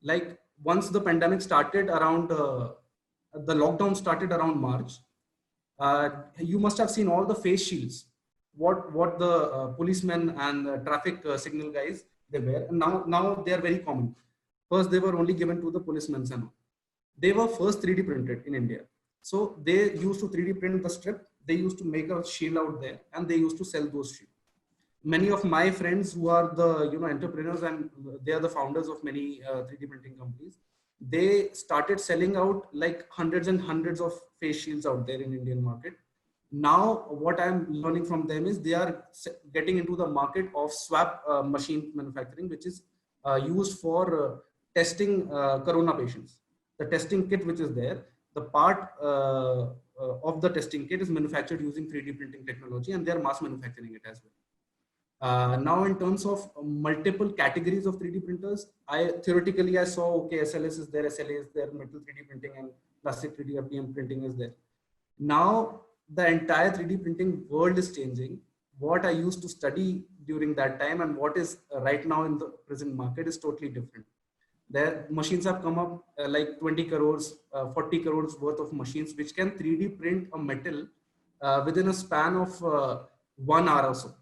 S3: Like once the pandemic started around the lockdown started around March, you must have seen all the face shields what the policemen and traffic signal guys they wear, and now they are very common. First they were only given to the policemen and all. They were first 3D printed in India. So they used to 3D print the strip, they used to make a shield out there, and they used to sell those shields. Many of my friends who are the entrepreneurs, and they are the founders of many 3D printing companies, they started selling out like hundreds and hundreds of face shields out there in Indian market. Now, what I'm learning from them is they are getting into the market of swab machine manufacturing, which is used for testing corona patients. The testing kit which is there, the part of the testing kit is manufactured using 3D printing technology, and they are mass manufacturing it as well. Now, in terms of multiple categories of 3D printers, I saw, okay, SLS is there, SLA is there, metal 3D printing and plastic 3D FDM printing is there. Now, the entire 3D printing world is changing. What I used to study during that time and what is right now in the present market is totally different. Their machines have come up like 20 crores, 40 crores worth of machines, which can 3D print a metal within a span of 1 hour or so.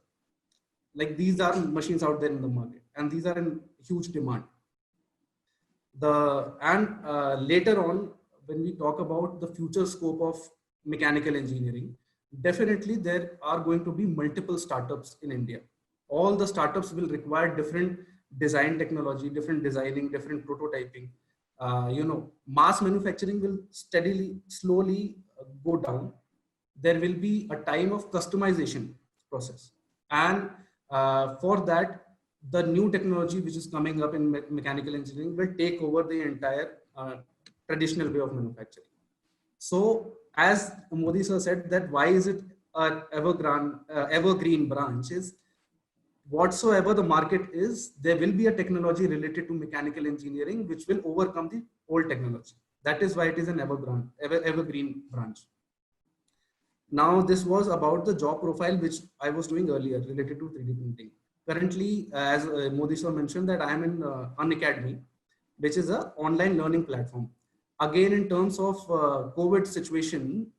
S3: Like these are machines out there in the market, and these are in huge demand. Later on, when we talk about the future scope of mechanical engineering, definitely there are going to be multiple startups in India. All the startups will require different design technology, different designing, different prototyping. Mass manufacturing will slowly go down. There will be a time of customization process, and for that, the new technology which is coming up in mechanical engineering will take over the entire traditional way of manufacturing. So, as Modi sir said, that why is it an evergreen branch is whatsoever the market is, there will be a technology related to mechanical engineering which will overcome the old technology. That is why it is an evergreen branch. Now, this was about the job profile which I was doing earlier related to 3D printing. Currently, as Modi sir mentioned, that I am in Unacademy, which is an online learning platform. Again, in terms of COVID situation,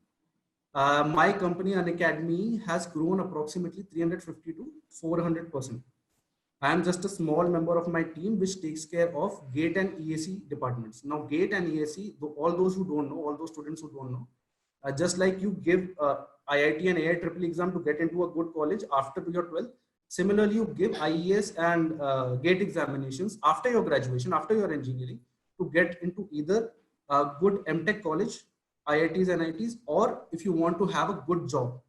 S3: my company Unacademy has grown approximately 350 to 400%. I am just a small member of my team which takes care of GATE and EAC departments. Now, GATE and EAC, all those who don't know, all those students who don't know, just like you give IIT and IIEEE exam to get into a good college after your 12th, similarly you give IES and GATE examinations after your graduation, after your engineering, to get into either a good MTech college, IITs and IITs, or if you want to have a good job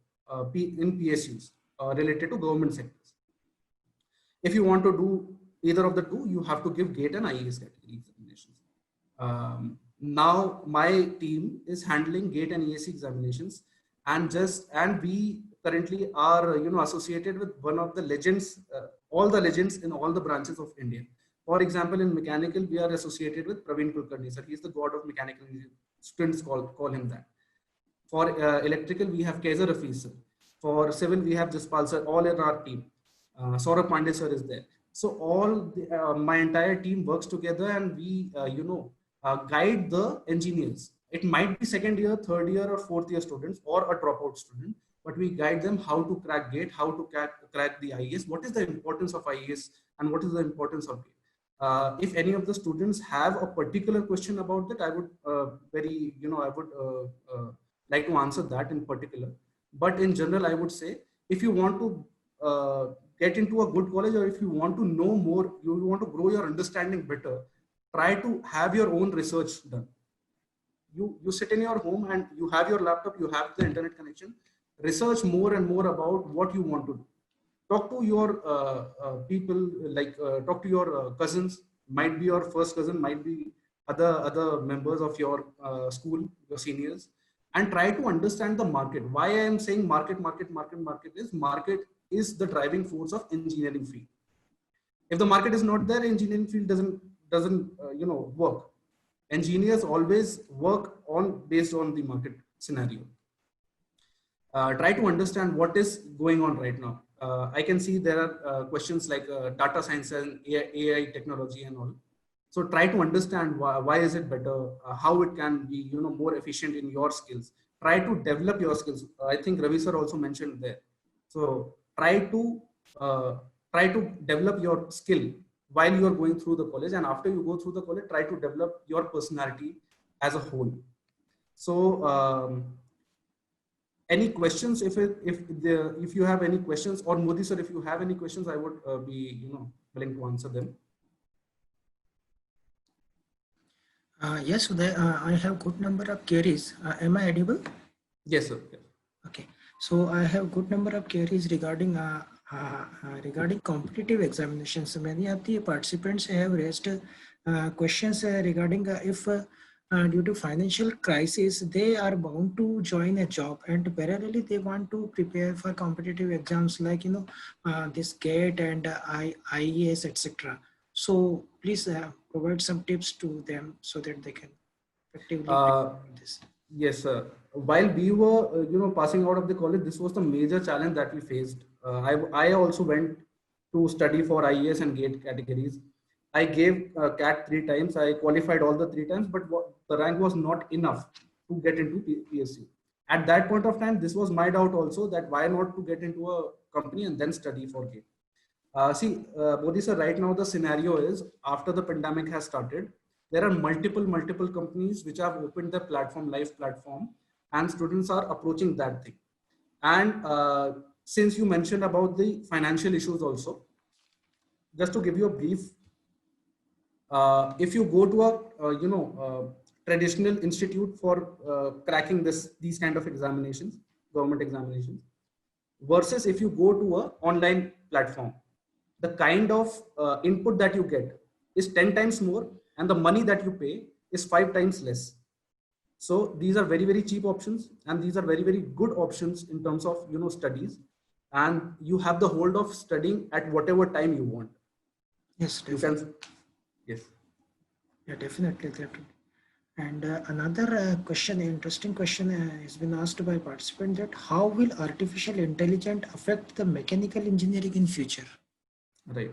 S3: in PSUs related to government sectors. If you want to do either of the two, you have to give GATE and IES category examinations. Now my team is handling GATE and EAC examinations, and we currently are associated with one of the legends, all the legends in all the branches of India. For example, in mechanical, we are associated with Praveen Kulkarni sir. He is the god of mechanical engineering. Students call him that. For electrical, we have Kaiser Rafiz sir. For civil, we have Jaspal sir, all in our team. Saurabh Pandey sir is there. So my entire team works together, and we guide the engineers. It might be second year, third year, or fourth year students, or a dropout student, but we guide them how to crack GATE, how to crack the IES, what is the importance of IES, and what is the importance of GATE. If any of the students have a particular question about that, I would like to answer that in particular. But in general, I would say, if you want to get into a good college, or if you want to know more, you want to grow your understanding better, try to have your own research done. You sit in your home and you have your laptop, you have the internet connection, research more and more about what you want to do. Talk to your people, talk to your cousins, might be your first cousin, might be other members of your school, your seniors, and try to understand the market. Why I am saying market is the driving force of engineering field. If the market is not there, engineering field doesn't work. Engineers always work based on the market scenario. Try to understand what is going on right now. I can see there are questions like data science and AI technology and all. So try to understand why is it better, how it can be more efficient in your skills. Try to develop your skills. I think Ravi sir also mentioned there. So try to develop your skill while you are going through the college, and after you go through the college, try to develop your personality as a whole. So any questions? If you have any questions, or Modi sir, if you have any questions, I would be willing to answer them.
S1: Yes, Uday, I have good number of queries. Am I audible?
S3: Yes, sir. Yes.
S1: Okay, so I have good number of queries regarding regarding competitive examinations. Many of the participants have raised questions regarding if due to financial crisis they are bound to join a job and parallelly they want to prepare for competitive exams like this GATE and IES etc. So please provide some tips to them so that they can effectively
S3: Uh,
S1: prepare for this.
S3: Yes, sir. While we were, passing out of the college, this was the major challenge that we faced. I also went to study for IES and GATE categories. I gave CAT 3 times. I qualified all the 3 times, but the rank was not enough to get into PSU. At that point of time, this was my doubt also that why not to get into a company and then study for GATE. Modi sir, right now the scenario is after the pandemic has started, there are multiple companies which have opened their platform, live platform, and students are approaching that thing. And since you mentioned about the financial issues also, just to give you a brief, if you go to a traditional institute for cracking these kind of examinations, government examinations, versus if you go to a online platform, the kind of input that you get is 10 times more and the money that you pay is 5 times less. So these are very cheap options and these are very good options in terms of studies, and you have the hold of studying at whatever time you want.
S1: Yes,
S3: You
S1: definitely.
S3: can. Yes.
S1: Yeah, definitely. And another question, interesting question has been asked by participant that how will artificial intelligence affect the mechanical engineering in future?
S3: Right.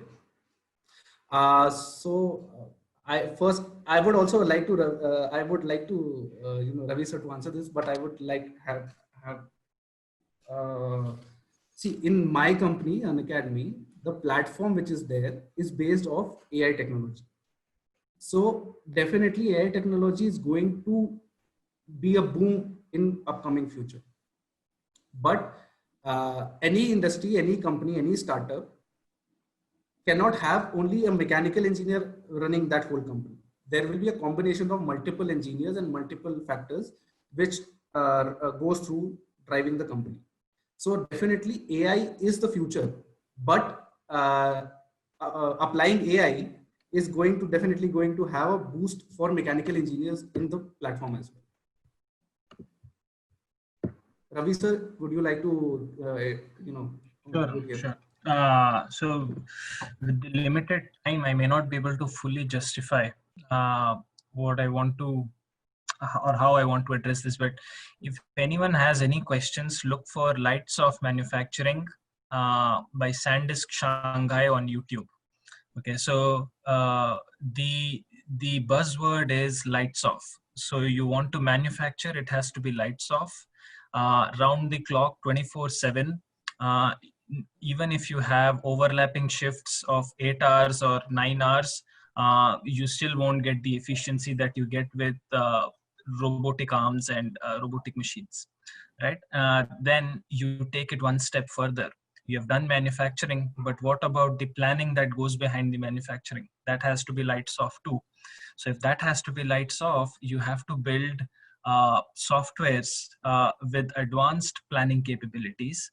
S3: I would also like to Ravi sir to answer this, but I would like have uh, see, in my company, an academy, the platform which is there is based off AI technology. So definitely AI technology is going to be a boom in upcoming future. But any industry, any company, any startup cannot have only a mechanical engineer running that whole company. There will be a combination of multiple engineers and multiple factors which goes through driving the company. So definitely AI is the future, but applying AI is definitely going to have a boost for mechanical engineers in the platform as well. Ravi sir, would you like to
S2: Sure,
S3: contribute here?
S2: sure. So with the limited time, I may not be able to fully justify what I want to or how I want to address this. But if anyone has any questions, look for Lights of Manufacturing by SanDisk Shanghai on YouTube. Okay, so the buzzword is lights off. So you want to manufacture, it has to be lights off, round the clock, 24/7. Even if you have overlapping shifts of 8 hours or 9 hours, you still won't get the efficiency that you get with robotic arms and robotic machines, right? Then you take it one step further. You have done manufacturing, but what about the planning that goes behind the manufacturing? That has to be lights off too. So if that has to be lights off, you have to build softwares with advanced planning capabilities,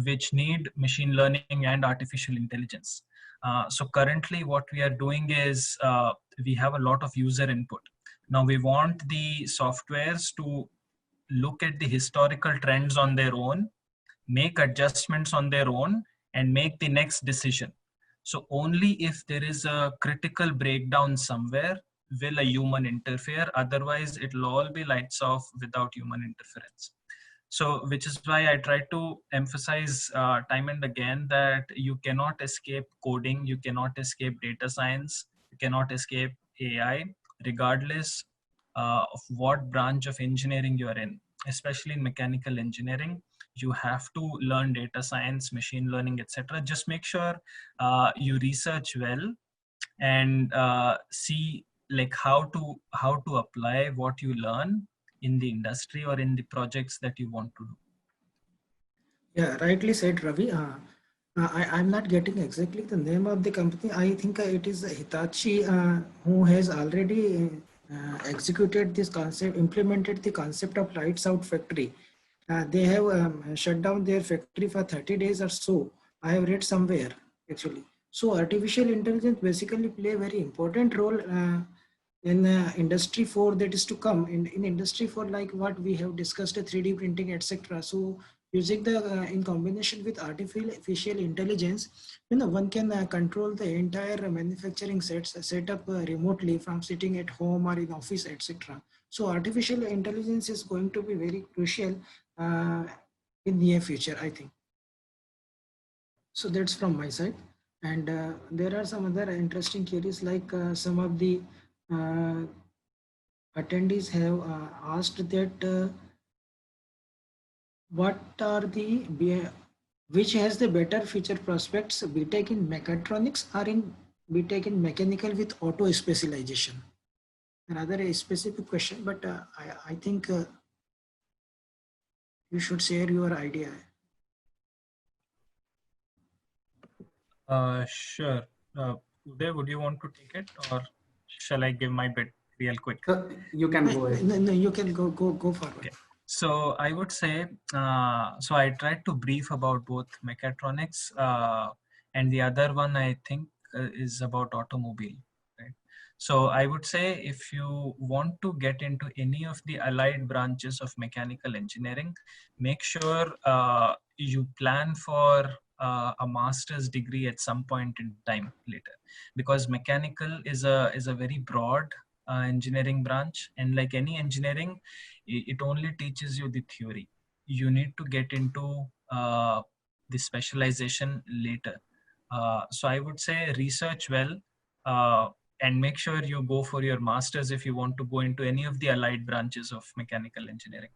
S2: which need machine learning and artificial intelligence. So currently what we are doing is we have a lot of user input. Now we want the softwares to look at the historical trends on their own, make adjustments on their own, and make the next decision. So only if there is a critical breakdown somewhere will a human interfere. Otherwise, it'll all be lights off without human interference. So, which is why I try to emphasize time and again that you cannot escape coding, you cannot escape data science, you cannot escape AI, regardless of what branch of engineering you're in, especially in mechanical engineering. You have to learn data science, machine learning, etc. Just make sure you research well and see like how to apply what you learn in the industry or in the projects that you want to do.
S1: Yeah, rightly said, Ravi. I'm not getting exactly the name of the company. I think it is Hitachi who has already executed this concept, implemented the concept of lights out factory. They have shut down their factory for 30 days or so. I have read somewhere actually. So artificial intelligence basically play a very important role in industry 4 that is to come. In industry 4, like what we have discussed, 3D printing, etc. So using the in combination with artificial intelligence, one can control the entire manufacturing setup remotely from sitting at home or in office, etc. So artificial intelligence is going to be very crucial uh, in near future, I think. So that's from my side. And there are some other interesting queries, like some of the uh, attendees have asked that what are the which has the better future prospects, BTech in mechatronics or in BTech in mechanical with auto specialization? Another a specific question, but I think you should share your idea.
S2: Sure. Uday, would you want to take it, or shall I give my bit real quick?
S3: You can go ahead.
S1: No, you can go forward.
S2: Okay. So I would say, so I tried to brief about both mechatronics, and the other one I think is about automobile. Right. So I would say, if you want to get into any of the allied branches of mechanical engineering, make sure you plan for a master's degree at some point in time later, because mechanical is a very broad engineering branch, and like any engineering, it only teaches you the theory. You need to get into the specialization later. So I would say research well, and make sure you go for your master's if you want to go into any of the allied branches of mechanical engineering.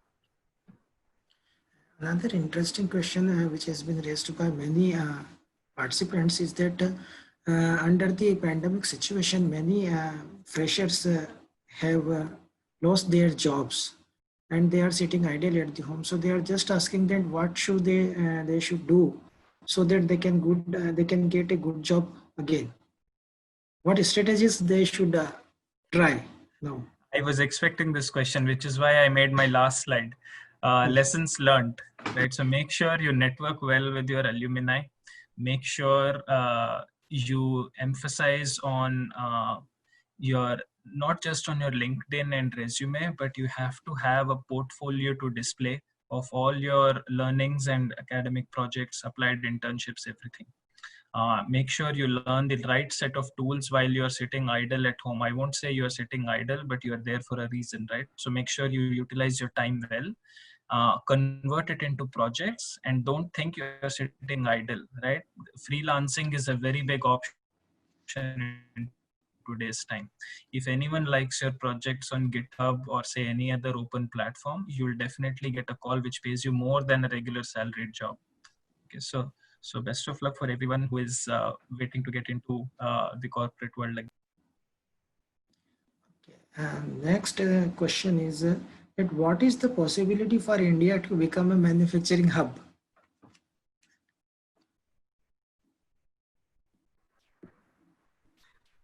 S1: Another interesting question which has been raised by many participants is that under the pandemic situation, many freshers have lost their jobs and they are sitting idle at the home. So they are just asking them what should they should do so that they can get a good job again. What strategies they should try now?
S2: I was expecting this question, which is why I made my last slide. Lessons learned, right? So make sure you network well with your alumni. Make sure you emphasize on your, not just on your LinkedIn and resume, but you have to have a portfolio to display of all your learnings and academic projects, applied internships, everything. Make sure you learn the right set of tools while you're sitting idle at home. I won't say you're sitting idle, but you're there for a reason, right? So make sure you utilize your time well, convert it into projects, and don't think you're sitting idle, right? Freelancing is a very big option in today's time. If anyone likes your projects on GitHub or say any other open platform, you'll definitely get a call which pays you more than a regular salaried job. Okay, so best of luck for everyone who is waiting to get into the corporate world. Like,
S1: next question is that what is the possibility for India to become a manufacturing hub?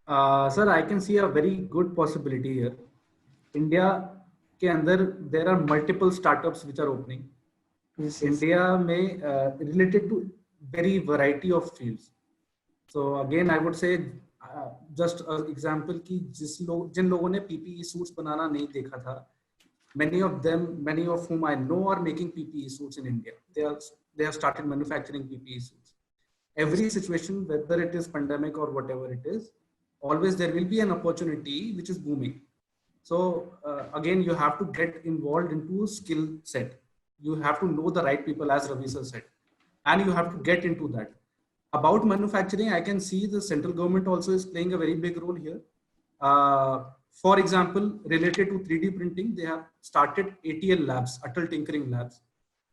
S3: Sir, I can see a very good possibility here. India के अंदर there are multiple startups which are opening.
S1: Yes,
S3: India may related to very variety of fields. So again, I would say just an example कि जिन लोगों ने PPE suits बनाना नहीं देखा था, many of whom I know are making PPE suits in India. They have started manufacturing PPE suits. Every situation, whether it is pandemic or whatever it is, always there will be an opportunity which is booming. So again, you have to get involved into skill set. You have to know the right people, as Ravi sir said, and you have to get into that. About manufacturing, I can see the central government also is playing a very big role here. For example, related to 3D printing, they have started ATL labs, Atal Tinkering Labs.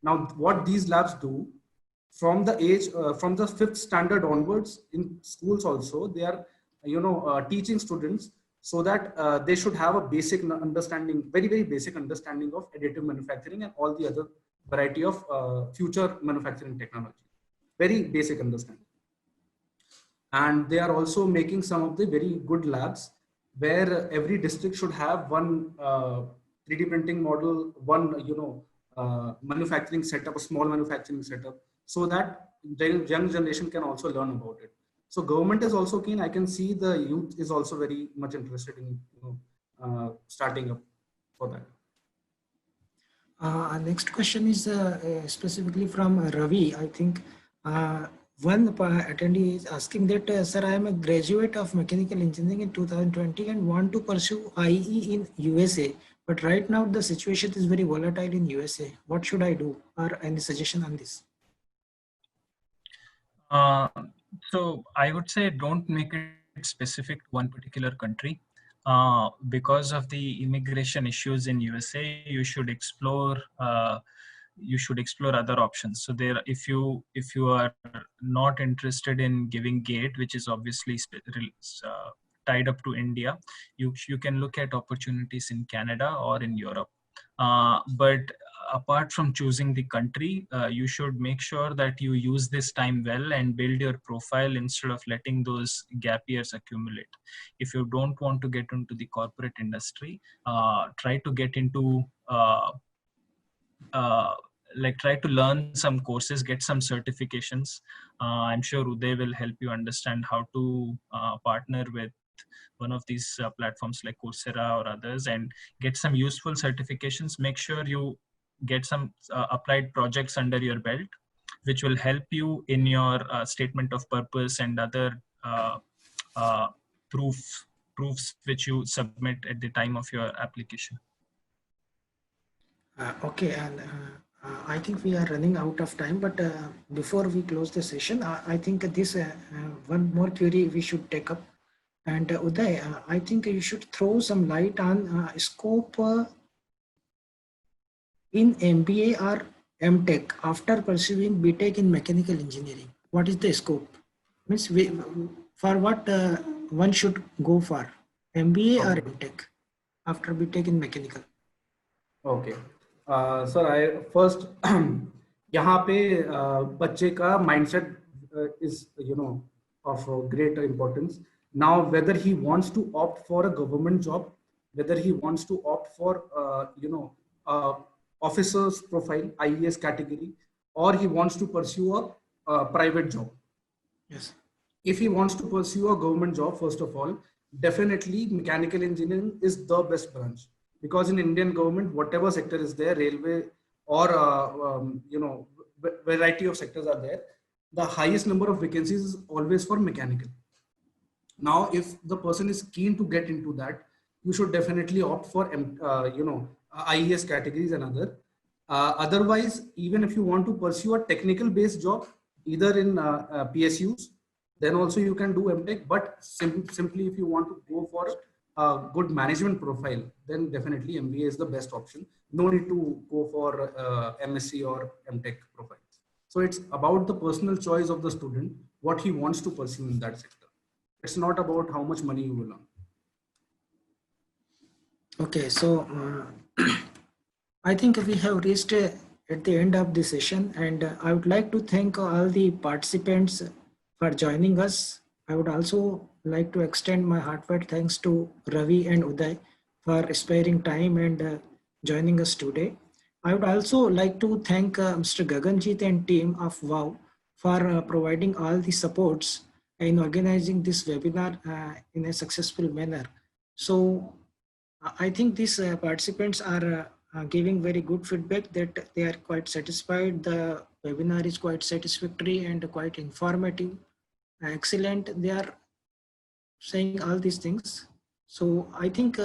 S3: Now, what these labs do, from the age, from the 5th standard onwards in schools also, they are, teaching students so that they should have a basic understanding, very, very basic understanding of additive manufacturing and all the other variety of future manufacturing technology. Very basic understanding. And they are also making some of the very good labs where every district should have one 3D printing model, one manufacturing setup, a small manufacturing setup, so that the young generation can also learn about it. So government is also keen. I can see the youth is also very much interested in starting up for that.
S1: Our next question is specifically from Ravi. I think one attendee is asking that, sir, I am a graduate of mechanical engineering in 2020 and want to pursue IE in USA. But right now the situation is very volatile in USA. What should I do? Or any suggestion on this?
S2: So I would say don't make it specific to one particular country. Because of the immigration issues in USA, you should explore other options. So there, if you are not interested in giving GATE, which is obviously tied up to India, you can look at opportunities in Canada or in Europe. But apart from choosing the country, you should make sure that you use this time well and build your profile instead of letting those gap years accumulate. If you don't want to get into the corporate industry, try to get into try to learn some courses, get some certifications. I'm sure Uday will help you understand how to partner with one of these platforms like Coursera or others and get some useful certifications. Make sure you get some applied projects under your belt, which will help you in your statement of purpose and other proofs which you submit at the time of your application.
S1: Okay, and I think we are running out of time, but before we close the session, I think this one more query we should take up. And Uday, I think you should throw some light on scope in MBA or MTech after pursuing BTech in mechanical engineering. What is the scope? Means for what one should go for, MBA or MTech after BTech in mechanical?
S3: Okay. Sir, I first यहाँ पे बच्चे का mindset is of great importance. Now, whether he wants to opt for a government job, whether he wants to opt for officer's profile, IES category, or he wants to pursue a private job.
S1: Yes.
S3: If he wants to pursue a government job, first of all, definitely mechanical engineering is the best branch, because in Indian government, whatever sector is there, railway or variety of sectors are there, the highest number of vacancies is always for mechanical. Now, if the person is keen to get into that, you should definitely opt for IES categories and other. Otherwise, even if you want to pursue a technical based job, either in PSUs, then also you can do MTech. But simply, if you want to go for a good management profile, then definitely MBA is the best option. No need to go for MSc or MTech profiles. So it's about the personal choice of the student, what he wants to pursue in that sector. It's not about how much money you will earn.
S1: Okay, so I think we have reached at the end of the session, and I would like to thank all the participants for joining us. I would also like to extend my heartfelt thanks to Ravi and Uday for sparing time and joining us today. I would also like to thank Mr. Gaganjit and team of WOW for providing all the supports in organizing this webinar in a successful manner. So I think these participants are giving very good feedback that they are quite satisfied. The webinar is quite satisfactory and quite informative, excellent. They are saying all these things. So I think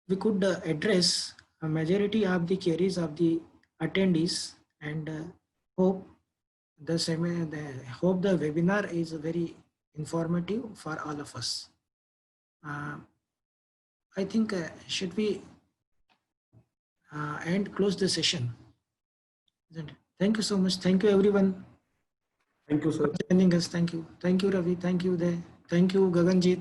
S1: we could address a majority of the queries of the attendees, and hope the webinar is very informative for all of us. I think should we close the session? Thank you so much. Thank you everyone.
S3: Thank you, sir.
S1: For joining us. Thank you. Thank you, Ravi. Thank you, Uday. Thank you, Gaganjit.